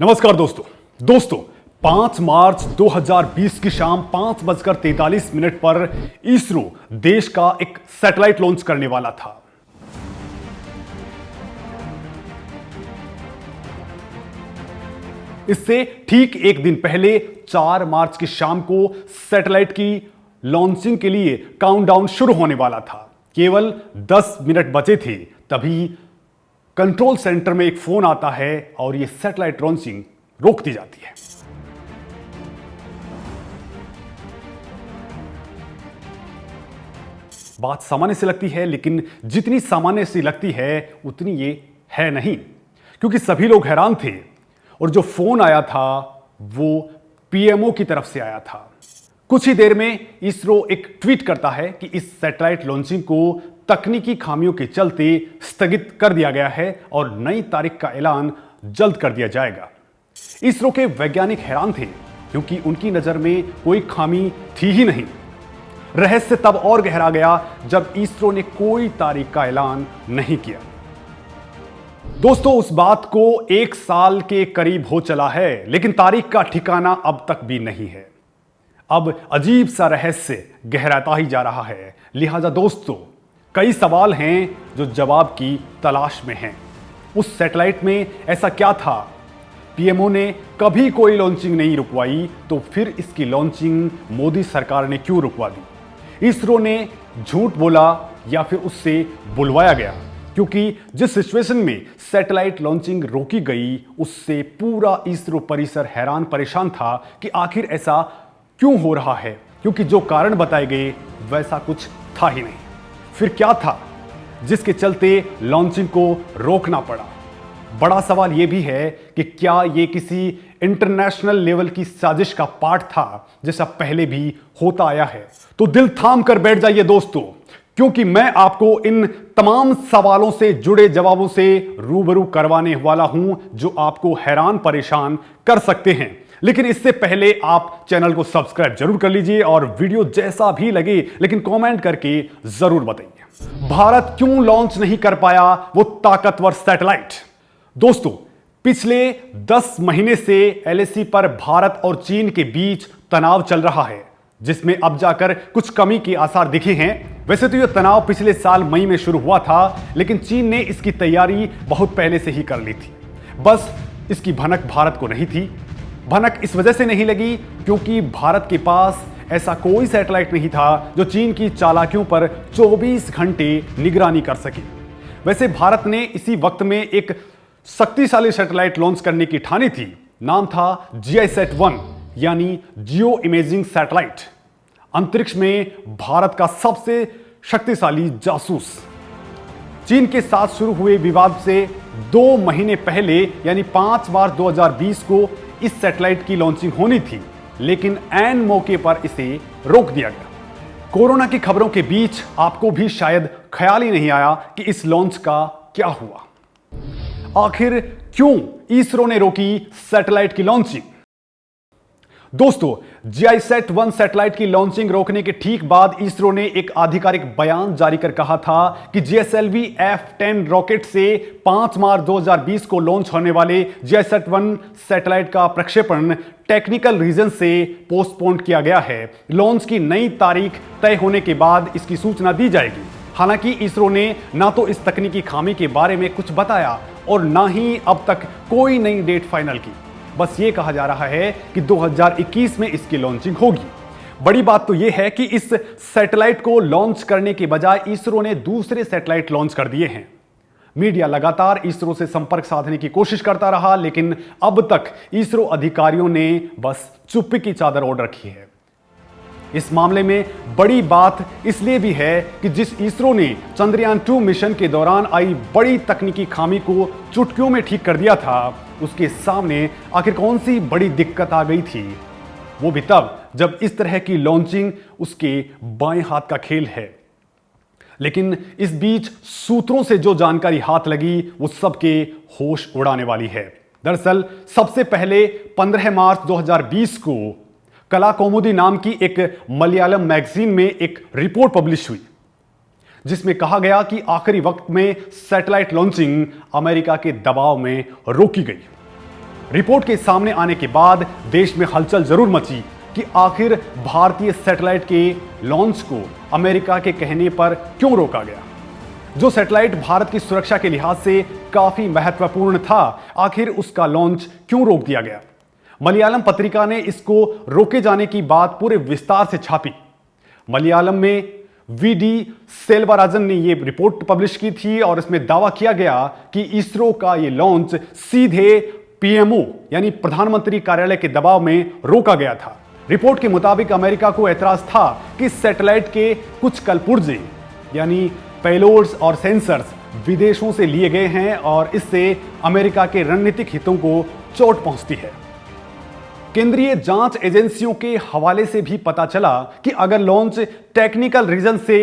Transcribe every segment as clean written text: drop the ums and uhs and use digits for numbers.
नमस्कार दोस्तों 5 मार्च 2020 की शाम 5:43 पर इसरो देश का एक सैटेलाइट लॉन्च करने वाला था। इससे ठीक एक दिन पहले 4 मार्च की शाम को सैटेलाइट की लॉन्चिंग के लिए काउंटडाउन शुरू होने वाला था। केवल 10 मिनट बचे थे, तभी कंट्रोल सेंटर में एक फोन आता है और यह सैटेलाइट लॉन्चिंग रोक दी जाती है। बात सामान्य से लगती है, लेकिन जितनी सामान्य सी लगती है उतनी ये है नहीं, क्योंकि सभी लोग हैरान थे और जो फोन आया था वो पीएमओ की तरफ से आया था। कुछ ही देर में इसरो एक ट्वीट करता है कि इस सैटेलाइट लॉन्चिंग को तकनीकी खामियों के चलते स्थगित कर दिया गया है और नई तारीख का ऐलान जल्द कर दिया जाएगा। इसरो के वैज्ञानिक हैरान थे, क्योंकि उनकी नजर में कोई खामी थी ही नहीं। रहस्य तब और गहरा गया जब इसरो ने कोई तारीख का ऐलान नहीं किया। दोस्तों, उस बात को 1 साल के करीब हो चला है, लेकिन तारीख का ठिकाना अब तक भी नहीं है। अब अजीब सा रहस्य गहराता ही जा रहा है। लिहाजा दोस्तों, कई सवाल हैं जो जवाब की तलाश में हैं। उस सैटेलाइट में ऐसा क्या था? पीएमओ ने कभी कोई लॉन्चिंग नहीं रुकवाई, तो फिर इसकी लॉन्चिंग मोदी सरकार ने क्यों रुकवा दी? इसरो ने झूठ बोला या फिर उससे बुलवाया गया? क्योंकि जिस सिचुएशन में सैटेलाइट लॉन्चिंग रोकी गई, उससे पूरा इसरो परिसर हैरान परेशान था कि आखिर ऐसा क्यों हो रहा है, क्योंकि जो कारण बताए गए वैसा कुछ था ही नहीं। फिर क्या था जिसके चलते लॉन्चिंग को रोकना पड़ा? बड़ा सवाल यह भी है कि क्या यह किसी इंटरनेशनल लेवल की साजिश का पार्ट था, जैसा पहले भी होता आया है? तो दिल थाम कर बैठ जाइए दोस्तों, क्योंकि मैं आपको इन तमाम सवालों से जुड़े जवाबों से रूबरू करवाने वाला हूं, जो आपको हैरान परेशान कर सकते हैं। लेकिन इससे पहले आप चैनल को सब्सक्राइब जरूर कर लीजिए और वीडियो जैसा भी लगे, लेकिन कमेंट करके जरूर बताइए। भारत क्यों लॉन्च नहीं कर पाया वो ताकतवर सैटेलाइट? दोस्तों, पिछले 10 महीने से एलएसी पर भारत और चीन के बीच तनाव चल रहा है, जिसमें अब जाकर कुछ कमी के आसार दिखे हैं। वैसे तो यह तनाव पिछले साल मई में शुरू हुआ था, लेकिन चीन ने इसकी तैयारी बहुत पहले से ही कर ली थी। बस इसकी भनक भारत को नहीं थी। भनक इस वजह से नहीं लगी क्योंकि भारत के पास ऐसा कोई सैटेलाइट नहीं था जो चीन की चालाकियों पर 24 घंटे निगरानी कर सके। वैसे भारत ने इसी वक्त में एक शक्तिशाली सैटेलाइट लॉन्च करने की ठानी थी। नाम था GISAT-1, यानी जियो इमेजिंग सैटेलाइट। अंतरिक्ष में भारत का सबसे शक्तिशाली जासूस। चीन के साथ शुरू हुए विवाद से 2 महीने पहले, यानी 5 मार्च 2020 को इस सैटेलाइट की लॉन्चिंग होनी थी, लेकिन ऐन मौके पर इसे रोक दिया गया। कोरोना की खबरों के बीच आपको भी शायद ख्याल ही नहीं आया कि इस लॉन्च का क्या हुआ। आखिर क्यों इसरो ने रोकी सैटेलाइट की लॉन्चिंग? दोस्तों, GISAT-1 सैटेलाइट की लॉन्चिंग रोकने के ठीक बाद इसरो ने एक आधिकारिक बयान जारी कर कहा था कि GSLV F-10 रॉकेट से 5 मार्च 2020 को लॉन्च होने वाले GISAT-1 सैटेलाइट का प्रक्षेपण टेक्निकल रीजन से पोस्टपोन किया गया है। लॉन्च की नई तारीख तय होने के बाद इसकी सूचना दी जाएगी। हालांकि इसरो ने ना तो इस तकनीकी खामी के बारे में कुछ बताया और ना ही अब तक कोई नई डेट फाइनल की। बस ये कहा जा रहा है कि 2021 में इसकी लॉन्चिंग होगी। बड़ी बात तो यह है कि इस सैटेलाइट को लॉन्च करने के बजाय इसरो ने दूसरे सैटेलाइट लॉन्च कर दिए हैं। मीडिया लगातार इसरो से संपर्क साधने की कोशिश करता रहा, लेकिन अब तक इसरो अधिकारियों ने बस चुप्पी की चादर ओढ़ रखी है। इस मामले में बड़ी बात इसलिए भी है कि जिस इसरो ने चंद्रयान 2 मिशन के दौरान आई बड़ी तकनीकी खामी को चुटकियों में ठीक कर दिया था, उसके सामने आखिर कौन सी बड़ी दिक्कत आ गई थी? वो भी तब जब इस तरह की लॉन्चिंग उसके बाएं हाथ का खेल है। लेकिन इस बीच सूत्रों से जो जानकारी हाथ लगी वो सबके होश उड़ाने वाली है। दरअसल सबसे पहले 15 मार्च 2020 को कलाकौमुदी नाम की एक मलयालम मैगजीन में एक रिपोर्ट पब्लिश हुई, जिसमें कहा गया कि आखिरी वक्त में सैटेलाइट लॉन्चिंग अमेरिका के दबाव में रोकी गई। रिपोर्ट के सामने आने के बाद देश में हलचल जरूर मची कि आखिर भारतीय सैटेलाइट के लॉन्च को अमेरिका के कहने पर क्यों रोका गया। जो सैटेलाइट भारत की सुरक्षा के लिहाज से काफी महत्वपूर्ण था, आखिर उसका लॉन्च क्यों रोक दिया गया। मलयालम पत्रिका ने इसको रोके जाने की बात पूरे विस्तार से छापी। मलयालम में वीडी सेल्वराजन ने यह रिपोर्ट पब्लिश की थी और इसमें दावा किया गया कि इसरो का यह लॉन्च सीधे पीएमओ यानी प्रधानमंत्री कार्यालय के दबाव में रोका गया था। रिपोर्ट के मुताबिक अमेरिका को एतराज था कि सैटेलाइट के कुछ कलपुर्जे यानी पेलोड्स और सेंसर्स विदेशों से लिए गए हैं और इससे अमेरिका के रणनीतिक हितों को चोट पहुंचती है। केंद्रीय जांच एजेंसियों के हवाले से भी पता चला कि अगर लॉन्च टेक्निकल रीजन से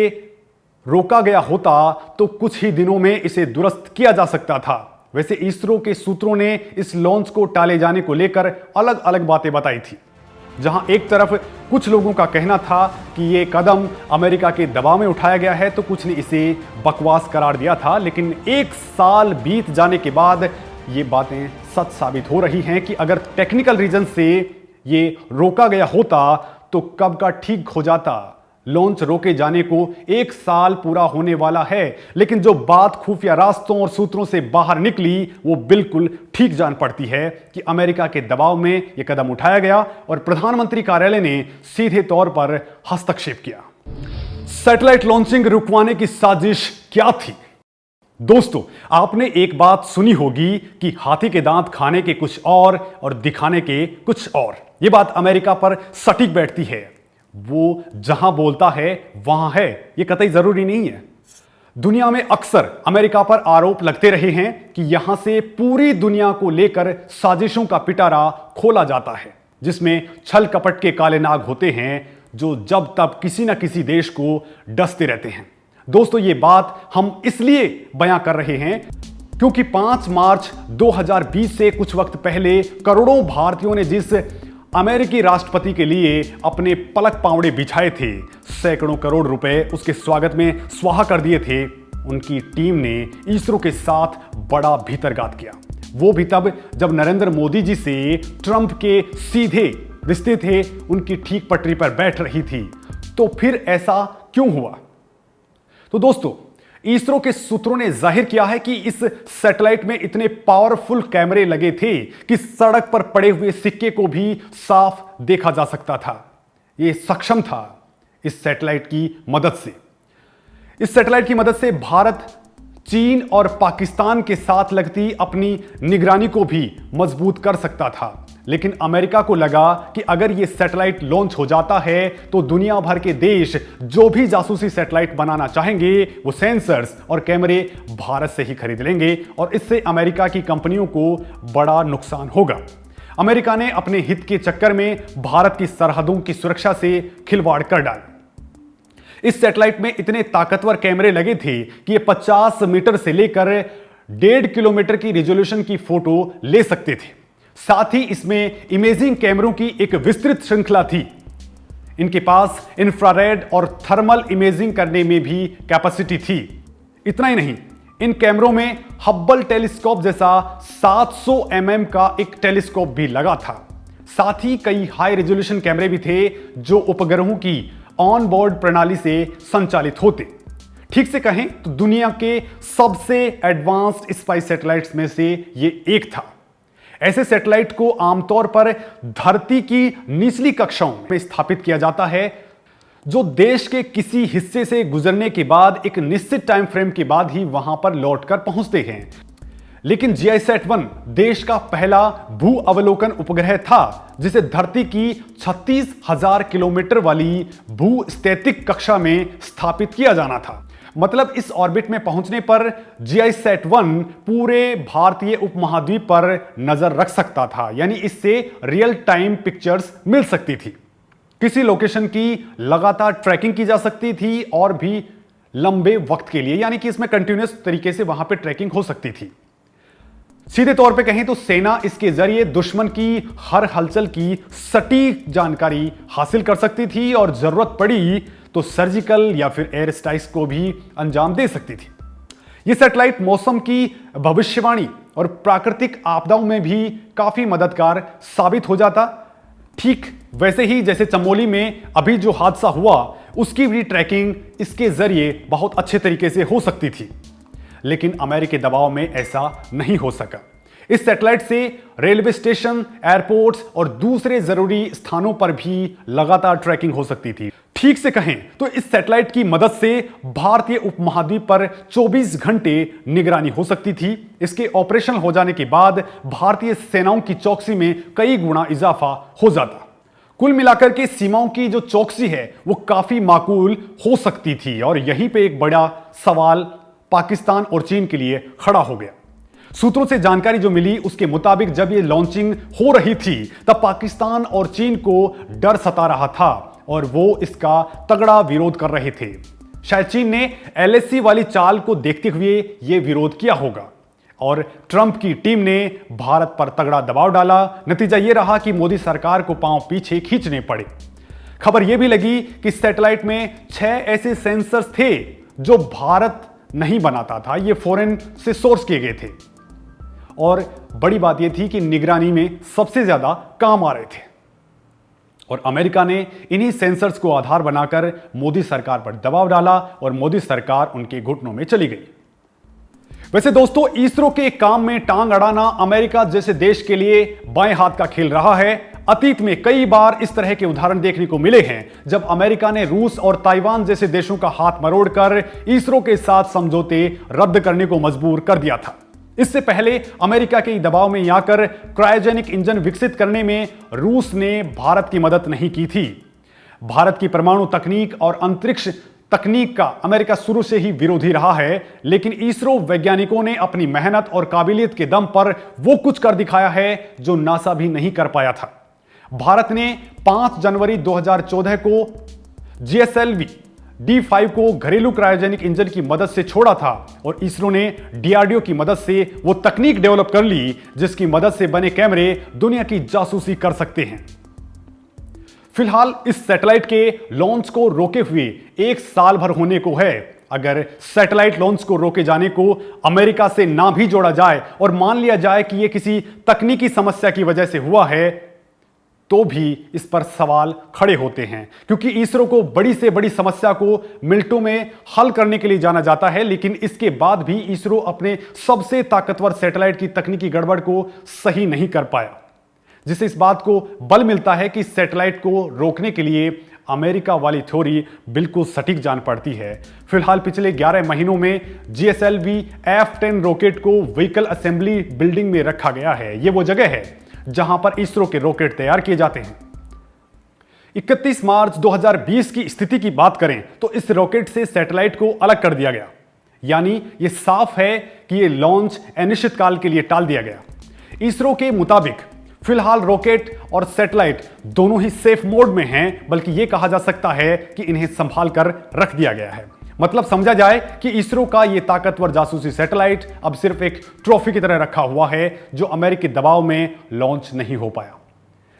रोका गया होता तो कुछ ही दिनों में इसे दुरुस्त किया जा सकता था। वैसे इसरो के सूत्रों ने इस लॉन्च को टाले जाने को लेकर अलग अलग बातें बताई थी। जहां एक तरफ कुछ लोगों का कहना था कि यह कदम अमेरिका के दबाव में उठाया गया है, तो कुछ ने इसे बकवास करार दिया था। लेकिन एक साल बीत जाने के बाद ये बातें सच साबित हो रही हैं कि अगर टेक्निकल रीजन से ये रोका गया होता तो कब का ठीक हो जाता। लॉन्च रोके जाने को एक साल पूरा होने वाला है, लेकिन जो बात खुफिया रास्तों और सूत्रों से बाहर निकली वो बिल्कुल ठीक जान पड़ती है कि अमेरिका के दबाव में यह कदम उठाया गया और प्रधानमंत्री कार्यालय ने सीधे तौर पर हस्तक्षेप किया। सैटेलाइट लॉन्चिंग रुकवाने की साजिश क्या थी? दोस्तों, आपने एक बात सुनी होगी कि हाथी के दांत खाने के कुछ और दिखाने के कुछ और। यह बात अमेरिका पर सटीक बैठती है। वो जहां बोलता है वहां है, यह कतई जरूरी नहीं है। दुनिया में अक्सर अमेरिका पर आरोप लगते रहे हैं कि यहां से पूरी दुनिया को लेकर साजिशों का पिटारा खोला जाता है, जिसमें छल कपट के काले नाग होते हैं जो जब तब किसी न किसी देश को डसते रहते हैं। दोस्तों, ये बात हम इसलिए बयां कर रहे हैं क्योंकि 5 मार्च 2020 से कुछ वक्त पहले करोड़ों भारतीयों ने जिस अमेरिकी राष्ट्रपति के लिए अपने पलक पावड़े बिछाए थे, सैकड़ों करोड़ रुपए उसके स्वागत में स्वाहा कर दिए थे, उनकी टीम ने इसरो के साथ बड़ा भीतरघात किया। वो भी तब जब नरेंद्र मोदी जी से ट्रंप के सीधे रिश्ते थे, उनकी ठीक पटरी पर बैठ रही थी। तो फिर ऐसा क्यों हुआ? तो दोस्तों, इसरो के सूत्रों ने जाहिर किया है कि इस सैटेलाइट में इतने पावरफुल कैमरे लगे थे कि सड़क पर पड़े हुए सिक्के को भी साफ देखा जा सकता था। यह सक्षम था इस सैटेलाइट की मदद से। इस सैटेलाइट की मदद से भारत चीन और पाकिस्तान के साथ लगती अपनी निगरानी को भी मजबूत कर सकता था। लेकिन अमेरिका को लगा कि अगर यह सैटेलाइट लॉन्च हो जाता है तो दुनिया भर के देश जो भी जासूसी सैटेलाइट बनाना चाहेंगे वो सेंसर्स और कैमरे भारत से ही खरीद लेंगे और इससे अमेरिका की कंपनियों को बड़ा नुकसान होगा। अमेरिका ने अपने हित के चक्कर में भारत की सरहदों की सुरक्षा से खिलवाड़ कर डाला। इस सैटेलाइट में इतने ताकतवर कैमरे लगे थे कि ये 50 मीटर से लेकर 1.5 किलोमीटर की रिजोल्यूशन की फोटो ले सकते थे। साथ ही इसमें इमेजिंग कैमरों की एक विस्तृत श्रृंखला थी। इनके पास इंफ्रारेड और थर्मल इमेजिंग करने में भी कैपेसिटी थी। इतना ही नहीं, इन कैमरों में हब्बल टेलीस्कोप जैसा 700 mm का एक टेलीस्कोप भी लगा था। साथ ही कई हाई रेजोल्यूशन कैमरे भी थे जो उपग्रहों की ऑन बोर्ड प्रणाली से संचालित होते। ठीक से कहें तो दुनिया के सबसे एडवांस्ड स्पाई सैटेलाइट्स में से यह एक था। ऐसे सैटेलाइट को आमतौर पर धरती की निचली कक्षाओं में स्थापित किया जाता है, जो देश के किसी हिस्से से गुजरने के बाद एक निश्चित टाइम फ्रेम के बाद ही वहां पर लौटकर पहुंचते हैं। लेकिन GISAT-1 देश का पहला भू अवलोकन उपग्रह था जिसे धरती की 36,000 किलोमीटर वाली भूस्थैतिक कक्षा में स्थापित किया जाना था। मतलब इस ऑर्बिट में पहुंचने पर GISAT-1 पूरे भारतीय उपमहाद्वीप पर नजर रख सकता था, यानी इससे रियल टाइम पिक्चर्स मिल सकती थी। किसी लोकेशन की लगातार ट्रैकिंग की जा सकती थी और भी लंबे वक्त के लिए, यानी कि इसमें कंटिन्यूअस तरीके से वहां पर ट्रैकिंग हो सकती थी। सीधे तौर पे कहें तो सेना इसके जरिए दुश्मन की हर हलचल की सटीक जानकारी हासिल कर सकती थी और जरूरत पड़ी तो सर्जिकल या फिर एयर स्ट्राइक्स को भी अंजाम दे सकती थी। यह सैटेलाइट मौसम की भविष्यवाणी और प्राकृतिक आपदाओं में भी काफी मददगार साबित हो जाता। ठीक वैसे ही जैसे चमोली में अभी जो हादसा हुआ, उसकी भी ट्रैकिंग इसके जरिए बहुत अच्छे तरीके से हो सकती थी, लेकिन अमेरिकी दबाव में ऐसा नहीं हो सका। इस सैटेलाइट से रेलवे स्टेशन, एयरपोर्ट्स और दूसरे जरूरी स्थानों पर भी लगातार ट्रैकिंग हो सकती थी। ठीक से कहें तो इस सैटेलाइट की मदद से भारतीय उपमहाद्वीप पर 24 घंटे निगरानी हो सकती थी। इसके ऑपरेशन हो जाने के बाद भारतीय सेनाओं की चौकसी में कई गुना इजाफा हो जाता। कुल मिलाकर के सीमाओं की जो चौकसी है वो काफी माकूल हो सकती थी। और यहीं पे एक बड़ा सवाल पाकिस्तान और चीन के लिए खड़ा हो गया। सूत्रों से जानकारी जो मिली उसके मुताबिक जब ये लॉन्चिंग हो रही थी तब पाकिस्तान और चीन को डर सता रहा था और वो इसका तगड़ा विरोध कर रहे थे। शायद चीन ने LAC वाली चाल को देखते हुए ये विरोध किया होगा और ट्रंप की टीम ने भारत पर तगड़ा दबाव डाला। नतीजा ये रहा कि मोदी सरकार को पांव पीछे खींचने पड़े। खबर यह भी लगी कि सैटेलाइट में 6 ऐसे सेंसर्स थे जो भारत नहीं बनाता था, ये फॉरेन से सोर्स किए गए थे। और बड़ी बात यह थी कि निगरानी में सबसे ज्यादा काम आ रहे थे और अमेरिका ने इन्हीं सेंसर्स को आधार बनाकर मोदी सरकार पर दबाव डाला और मोदी सरकार उनके घुटनों में चली गई। वैसे दोस्तों, इसरो के काम में टांग अड़ाना अमेरिका जैसे देश के लिए बाएं हाथ का खेल रहा है। अतीत में कई बार इस तरह के उदाहरण देखने को मिले हैं जब अमेरिका ने रूस और ताइवान जैसे देशों का हाथ मरोड़कर इसरो के साथ समझौते रद्द करने को मजबूर कर दिया था। इससे पहले अमेरिका के दबाव में आकर क्रायोजेनिक इंजन विकसित करने में रूस ने भारत की मदद नहीं की थी। भारत की परमाणु तकनीक और अंतरिक्ष तकनीक का अमेरिका शुरू से ही विरोधी रहा है, लेकिन इसरो वैज्ञानिकों ने अपनी मेहनत और काबिलियत के दम पर वो कुछ कर दिखाया है जो नासा भी नहीं कर पाया था। भारत ने 5 जनवरी 2014 को GSLV D5 को घरेलू क्रायोजेनिक इंजन की मदद से छोड़ा था और इसरो ने DRDO की मदद से वो तकनीक डेवलप कर ली जिसकी मदद से बने कैमरे दुनिया की जासूसी कर सकते हैं। फिलहाल इस सैटेलाइट के लॉन्च को रोके हुए 1 साल भर होने को है। अगर सैटेलाइट लॉन्च को रोके जाने को अमेरिका से ना भी जोड़ा जाए और मान लिया जाए कि यह किसी तकनीकी समस्या की वजह से हुआ है, तो भी इस पर सवाल खड़े होते हैं, क्योंकि इसरो को बड़ी से बड़ी समस्या को मिनटों में हल करने के लिए जाना जाता है, लेकिन इसके बाद भी इसरो अपने सबसे ताकतवर सैटेलाइट की तकनीकी गड़बड़ को सही नहीं कर पाया, जिससे इस बात को बल मिलता है कि सैटेलाइट को रोकने के लिए अमेरिका वाली थ्योरी बिल्कुल सटीक जान पड़ती है। फिलहाल पिछले 11 महीनों में GSLV F-10 रॉकेट को व्हीकल असेंबली बिल्डिंग में रखा गया है। यह वो जगह है जहां पर इसरो के रॉकेट तैयार किए जाते हैं। 31 मार्च 2020 की स्थिति की बात करें तो इस रॉकेट से सैटेलाइट को अलग कर दिया गया, यानी यह साफ है कि यह लॉन्च अनिश्चित काल के लिए टाल दिया गया। इसरो के मुताबिक फिलहाल रॉकेट और सैटेलाइट दोनों ही सेफ मोड में हैं, बल्कि यह कहा जा सकता है कि इन्हें संभाल कर रख दिया गया है। मतलब समझा जाए कि इसरो का यह ताकतवर जासूसी सैटेलाइट अब सिर्फ एक ट्रॉफी की तरह रखा हुआ है जो अमेरिकी दबाव में लॉन्च नहीं हो पाया।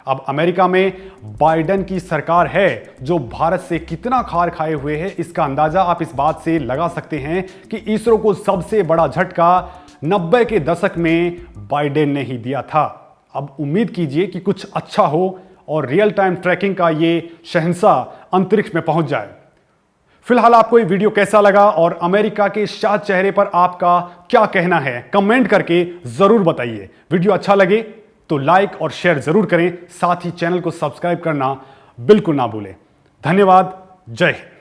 अब अमेरिका में बाइडेन की सरकार है जो भारत से कितना खार खाए हुए है, इसका अंदाजा आप इस बात से लगा सकते हैं कि इसरो को सबसे बड़ा झटका 90 के दशक में बाइडेन ने ही दिया था। अब उम्मीद कीजिए कि कुछ अच्छा हो और रियल टाइम ट्रैकिंग का ये शहंशाह अंतरिक्ष में पहुंच जाए। फिलहाल आपको ये वीडियो कैसा लगा और अमेरिका के शाह चेहरे पर आपका क्या कहना है, कमेंट करके जरूर बताइए। वीडियो अच्छा लगे तो लाइक और शेयर जरूर करें, साथ ही चैनल को सब्सक्राइब करना बिल्कुल ना भूलें। धन्यवाद। जय हिंद।